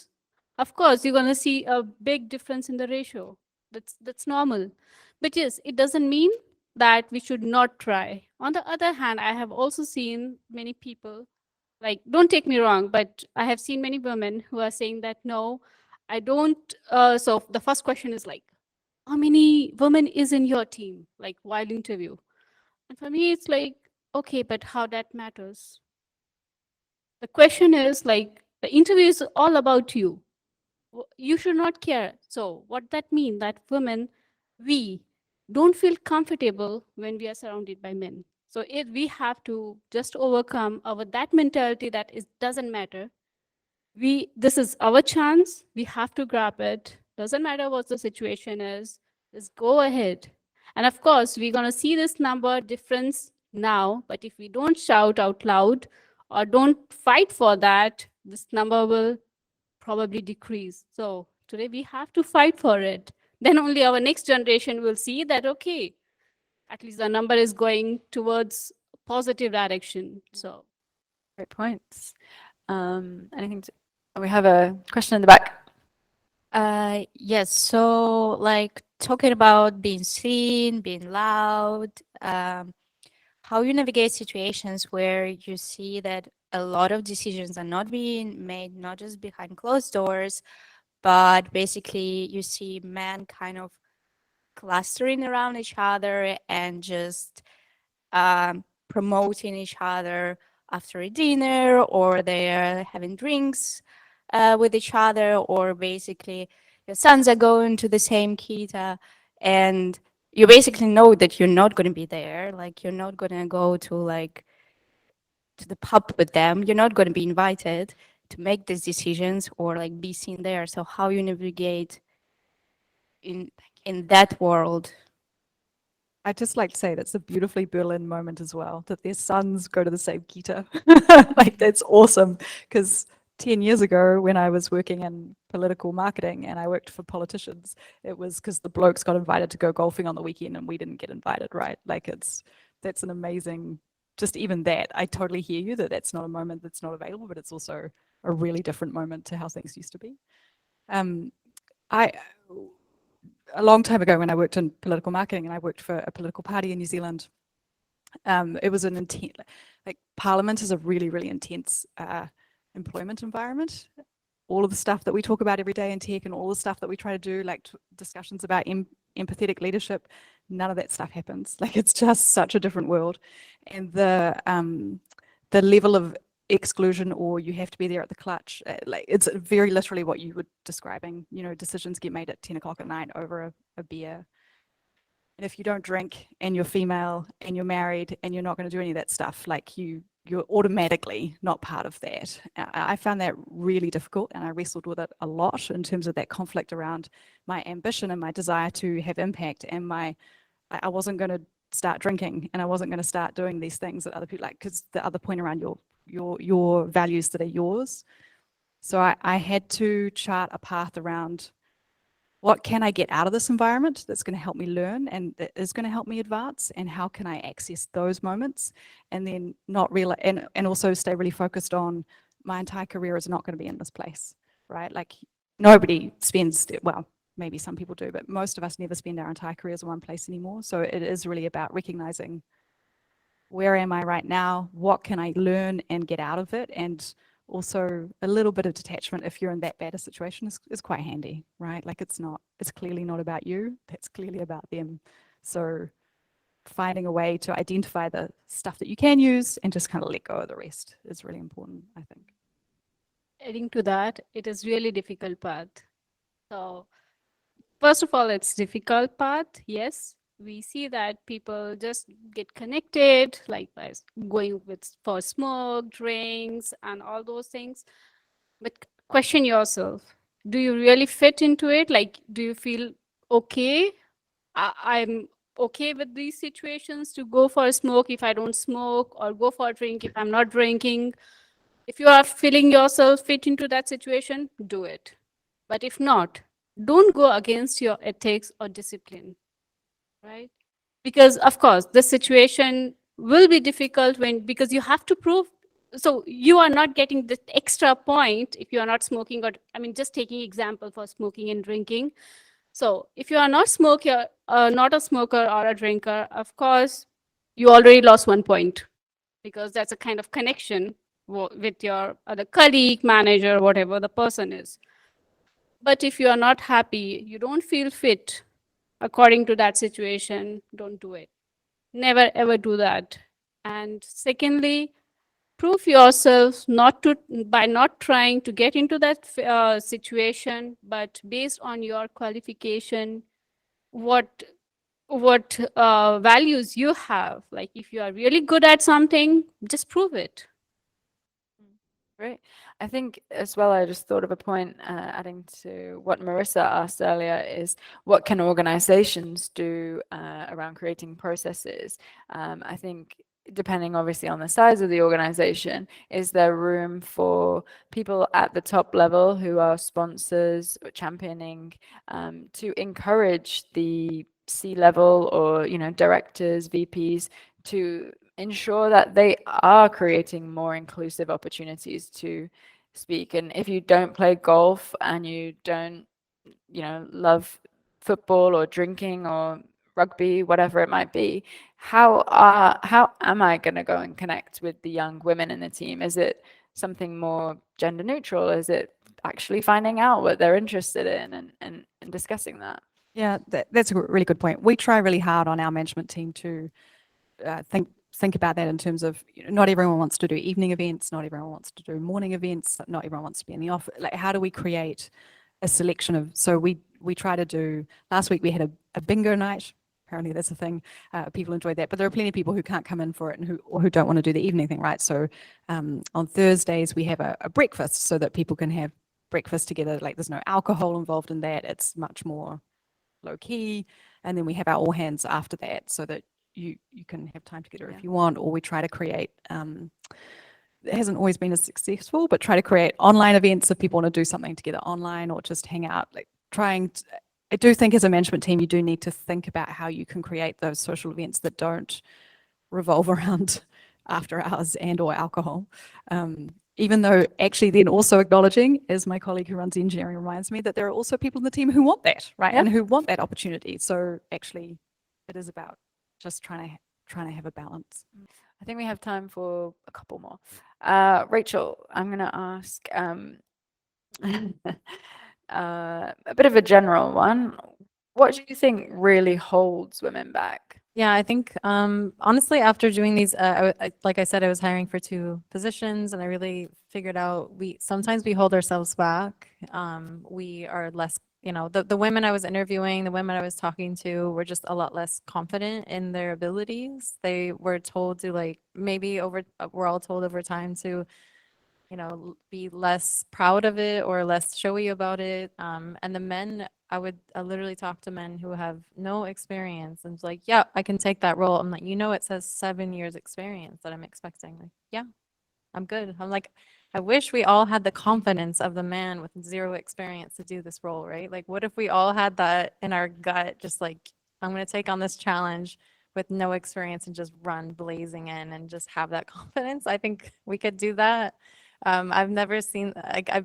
of course, you're going to see a big difference in the ratio. That's normal. But yes, it doesn't mean that we should not try. On the other hand, I have also seen many people, like, don't take me wrong, but I have seen many women who are saying that, no, I don't. So the first question is like, how many women is in your team, like while interview? And for me, it's like, okay, but how that matters? The question is like, the interview is all about you. You should not care. So what that mean? That women, we don't feel comfortable when we are surrounded by men. So we have to just overcome our that mentality that it doesn't matter. This is our chance. We have to grab it. Doesn't matter what the situation is. Just go ahead. And of course, we're gonna see this number difference now. But if we don't shout out loud or don't fight for that, this number will probably decrease. So today we have to fight for it. Then only our next generation will see that, okay, at least the number is going towards positive direction. So Great points. Anything to, we have a question in the back. Yes, so like talking about being seen, being loud, how you navigate situations where you see that a lot of decisions are not being made, not just behind closed doors, but basically you see men kind of clustering around each other and just promoting each other after a dinner, or they're having drinks with each other, or basically your sons are going to the same kita, and you basically know that you're not going to be there. Like, you're not going to go to like to the pub with them. You're not going to be invited to make these decisions or like be seen there. So how you navigate in that world? I'd just like to say that's a beautifully Berlin moment as well, that their sons go to the same kita. Like, that's awesome, because 10 years ago when I was working in political marketing and I worked for politicians, it was because the blokes got invited to go golfing on the weekend and we didn't get invited, right? Like that's an amazing, just even that, I totally hear you that that's not a moment that's not available, but it's also a really different moment to how things used to be. A long time ago when I worked in political marketing and I worked for a political party in New Zealand, it was an intense, like Parliament is a really, really intense employment environment. All of the stuff that we talk about every day in tech and all the stuff that we try to do, like discussions about empathetic leadership, none of that stuff happens. Like it's just such a different world. And the level of exclusion, or you have to be there at the clutch, like it's very literally what you were describing. You know, decisions get made at 10 o'clock at night over a beer. And if you don't drink and you're female and you're married and you're not going to do any of that stuff, like you're automatically not part of that. I found that really difficult and I wrestled with it a lot in terms of that conflict around my ambition and my desire to have impact, and I wasn't going to start drinking and I wasn't going to start doing these things that other people like, because the other point around your values that are yours. So I had to chart a path around what can I get out of this environment that's going to help me learn and that is going to help me advance, and how can I access those moments, and then not really, and also stay really focused on my entire career is not going to be in this place, right? Like nobody spends, well, maybe some people do, but most of us never spend our entire careers in one place anymore. So it is really about recognizing, where am I right now? What can I learn and get out of it? And also a little bit of detachment if you're in that bad a situation is quite handy, right? Like it's clearly not about you, it's clearly about them. So finding a way to identify the stuff that you can use and just kind of let go of the rest is really important, I think. Adding to that, it is really difficult path. So first of all, it's difficult path. Yes, we see that people just get connected, like by going for smoke, drinks, and all those things. But question yourself: do you really fit into it? Like, do you feel okay? I'm okay with these situations to go for a smoke if I don't smoke, or go for a drink if I'm not drinking. If you are feeling yourself fit into that situation, do it. But if not, don't go against your ethics or discipline, right? Because of course the situation will be difficult because you have to prove, so you are not getting the extra point if you are not smoking, or I mean just taking example for smoking and drinking. So if you are not not a smoker or a drinker, of course you already lost 1 point, because that's a kind of connection with your other colleague, manager, whatever the person is. But if you are not happy, you don't feel fit according to that situation, don't do it. Never ever do that. And secondly, prove yourself by not trying to get into that situation, but based on your qualification, what values you have. Like if you are really good at something, just prove it. Great. I think as well, I just thought of a point adding to what Marissa asked earlier is, what can organizations do around creating processes? I think depending obviously on the size of the organization, is there room for people at the top level who are sponsors or championing to encourage the C-level or, directors, VPs to ensure that they are creating more inclusive opportunities to speak? And if you don't play golf and you don't, love football or drinking or rugby, whatever it might be, how am I going to go and connect with the young women in the team? Is it something more gender neutral? Is it actually finding out what they're interested in and discussing that? Yeah, that's a really good point. We try really hard on our management team to think about that in terms of, not everyone wants to do evening events, not everyone wants to do morning events, not everyone wants to be in the office. Like, how do we create a selection of, so we try to do, last week we had a bingo night. Apparently that's a thing. People enjoyed that, but there are plenty of people who can't come in for it and who don't want to do the evening thing, right? So on Thursdays we have a breakfast so that people can have breakfast together. Like there's no alcohol involved in that. It's much more low key. And then we have our all hands after that so that you can have time together if you want, or we try to create it hasn't always been as successful, but try to create online events if people want to do something together online or just hang out, like I do think as a management team, you do need to think about how you can create those social events that don't revolve around after hours and or alcohol. Even though actually then also acknowledging, as my colleague who runs engineering reminds me, that there are also people in the team who want that, right? Yep. And who want that opportunity. So actually it is about just trying to have a balance. I think we have time for a couple more. Rachel, I'm going to ask a bit of a general one. What do you think really holds women back? Yeah, I think honestly, after doing these, like I said, I was hiring for 2 positions, and I really figured out sometimes we hold ourselves back. We are less, the women I was interviewing, the women I was talking to were just a lot less confident in their abilities. They were told to we're all told over time to, be less proud of it or less showy about it. And the men, I literally talk to men who have no experience and it's like, yeah, I can take that role. I'm like, it says 7 years experience that I'm expecting. Like, yeah, I'm good. I'm like, I wish we all had the confidence of the man with 0 experience to do this role, right? Like, what if we all had that in our gut, just like, I'm going to take on this challenge with no experience and just run blazing in and just have that confidence. I think we could do that. I've never seen,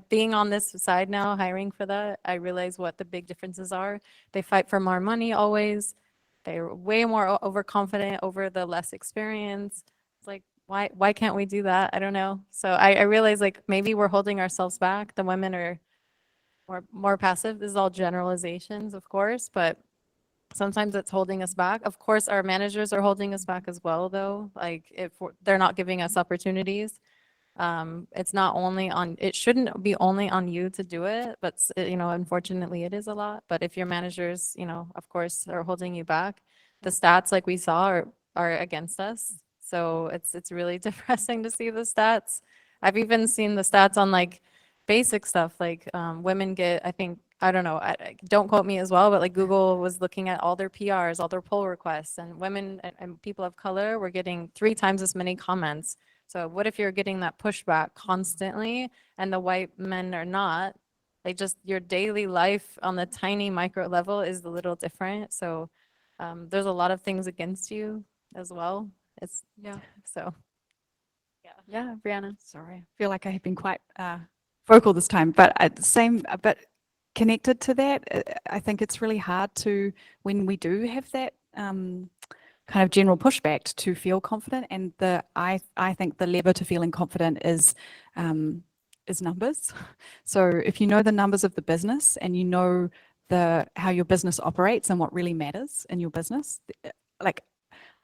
being on this side now, hiring for that, I realize what the big differences are. They fight for more money always. They're way more overconfident over the less experience. It's like, why can't we do that? I don't know. So I realize like maybe we're holding ourselves back. The women are more passive. This is all generalizations, of course, but sometimes it's holding us back. Of course, our managers are holding us back as well, though. Like if they're not giving us opportunities. It's not only it shouldn't be only on you to do it, but unfortunately it is a lot. But if your managers, of course, are holding you back, the stats like we saw are against us. So it's really depressing to see the stats. I've even seen the stats on like basic stuff, like women get, I think, I don't know, don't quote me as well, but like Google was looking at all their PRs, all their pull requests, and women and people of color were getting 3 times as many comments. So what if you're getting that pushback constantly and the white men are not? Like just your daily life on the tiny micro level is a little different. So there's a lot of things against you as well. So. Yeah, Rhiannon. Sorry, I feel like I have been quite vocal this time, but but connected to that, I think it's really hard when we do have that kind of general pushback to feel confident. And I think the lever to feeling confident is numbers. So if you know the numbers of the business and you know how your business operates and what really matters in your business, like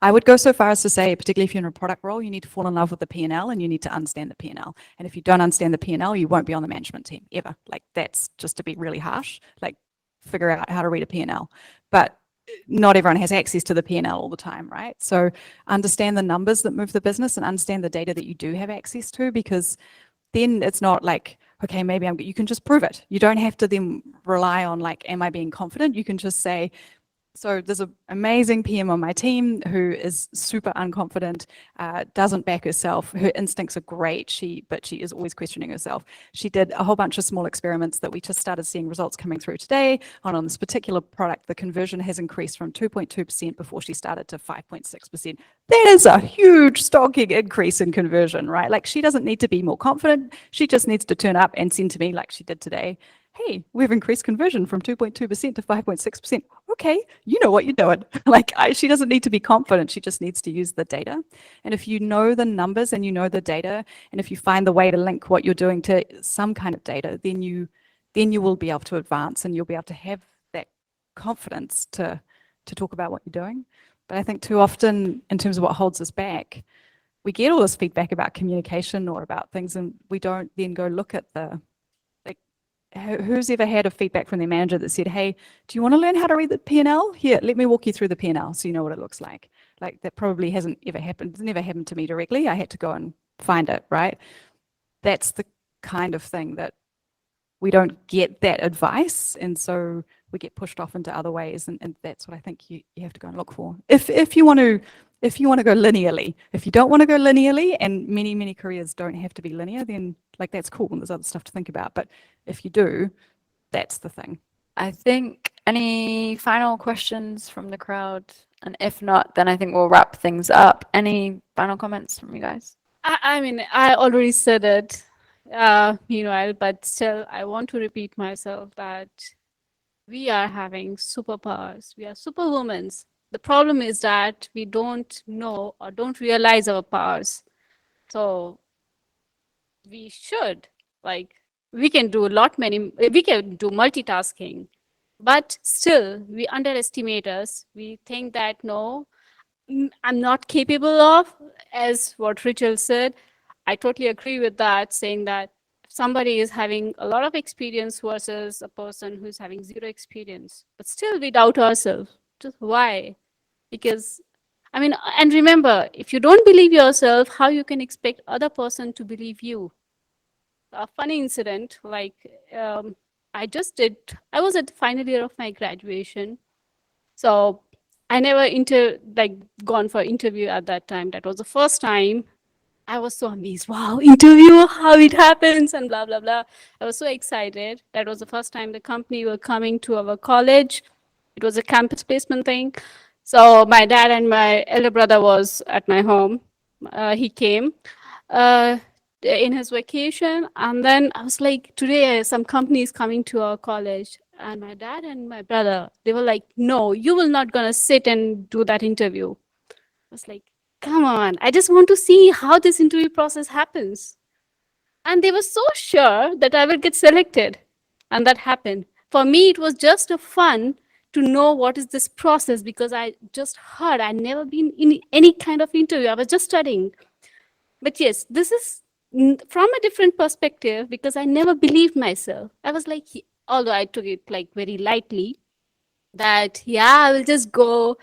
I would go so far as to say, particularly if you're in a product role, you need to fall in love with the P&L and you need to understand the P&L. And if you don't understand the P&L, you won't be on the management team ever. Like that's just to be really harsh, like figure out how to read a P&L. But not everyone has access to the P&L all the time, right? So understand the numbers that move the business and understand the data that you do have access to, because then it's not like, okay, maybe you can just prove it. You don't have to then rely on like, am I being confident? You can just say, so there's an amazing PM on my team who is super unconfident, doesn't back herself. Her instincts are great, but she is always questioning herself. She did a whole bunch of small experiments that we just started seeing results coming through today. On this particular product, the conversion has increased from 2.2% before she started to 5.6%. That is a huge stonking increase in conversion, right? Like she doesn't need to be more confident. She just needs to turn up and send to me like she did today. Hey, we've increased conversion from 2.2% to 5.6%. Okay, you know what you're doing. Like she doesn't need to be confident. She just needs to use the data. And if you know the numbers and you know the data, and if you find the way to link what you're doing to some kind of data, then you will be able to advance and you'll be able to have that confidence to talk about what you're doing. But I think too often in terms of what holds us back, we get all this feedback about communication or about things and we don't then go look at who's ever had a feedback from their manager that said, hey, do you want to learn how to read the P&L? Here, let me walk you through the P&L so you know what it looks like. Like that probably hasn't ever happened. It's never happened to me directly. I had to go and find it, right? That's the kind of thing that we don't get that advice. And so we get pushed off into other ways. And that's what I think you have to go and look for. If you want to if you want to go linearly. If you don't want to go linearly, and many careers don't have to be linear, then like that's cool and there's other stuff to think about. But if you do, that's the thing. I think any final questions from the crowd? And if not, then I think we'll wrap things up. Any final comments from you guys? I mean, I already said it, meanwhile, but still, I want to repeat myself that we are having superpowers. We are superwomen. The problem is that we don't know or don't realize our powers. So we should, like, we can do we can do multitasking, but still we underestimate us. We think that, no, I'm not capable of, as what Rachel said. I totally agree with that, saying that if somebody is having a lot of experience versus a person who's having zero experience, but still we doubt ourselves. Just why? Because, I mean, and remember, if you don't believe yourself, how you can expect other person to believe you? A funny incident, like I was at the final year of my graduation. So I never gone for interview at that time. That was the first time. I was so amazed. Wow, interview, how it happens and blah, blah, blah. I was so excited. That was the first time the company were coming to our college. It was a campus placement thing. So my dad and my elder brother was at my home. He came in his vacation. And then I was like, today some company is coming to our college. And my dad and my brother, they were like, no, you will not gonna sit and do that interview. I was like, come on, I just want to see how this interview process happens. And they were so sure that I will get selected. And that happened. For me, it was just a fun to know what is this process, because I just heard, I'd never been in any kind of interview. I was just studying. But yes, this is from a different perspective, because I never believed myself. I was like, although I took it like very lightly, that yeah, I will just go,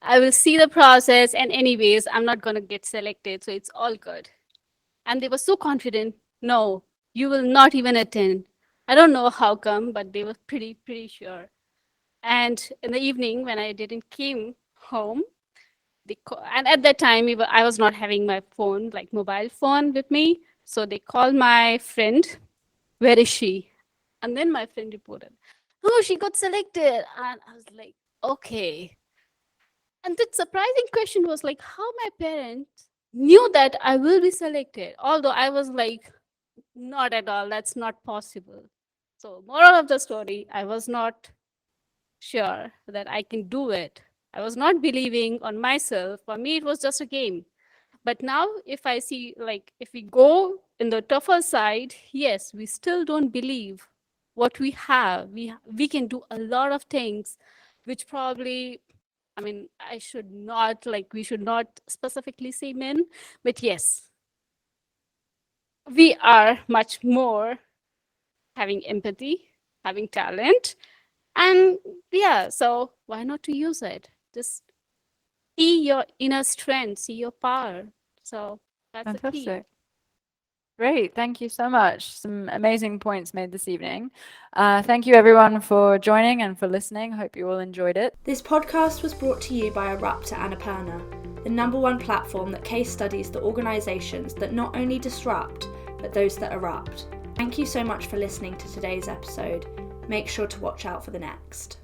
I will see the process, and anyways, I'm not going to get selected, so it's all good. And they were so confident, no, you will not even attend. I don't know how come, but they were pretty sure. And in the evening, when I didn't came home, and at that time, I was not having my phone, like mobile phone with me. So they called my friend, where is she? And then my friend reported, oh, she got selected. And I was like, okay. And the surprising question was like, how my parents knew that I will be selected. Although I was like, not at all, that's not possible. So moral of the story, I was not sure that I can do it. I was not believing on myself. For me, it was just a game. But now if I see, like, if we go in the tougher side, yes, we still don't believe what we have. We can do a lot of things, which probably, I mean, we should not specifically say men, but yes, we are much more having empathy, having talent, and yeah, so why not to use it? Just see your inner strength, see your power. So that's the key. Fantastic. Great, thank you so much. Some amazing points made this evening. Thank you everyone for joining and for listening. Hope you all enjoyed it. This podcast was brought to you by Erupt at Annapurna, the #1 platform that case studies the organisations that not only disrupt, but those that erupt. Thank you so much for listening to today's episode. Make sure to watch out for the next.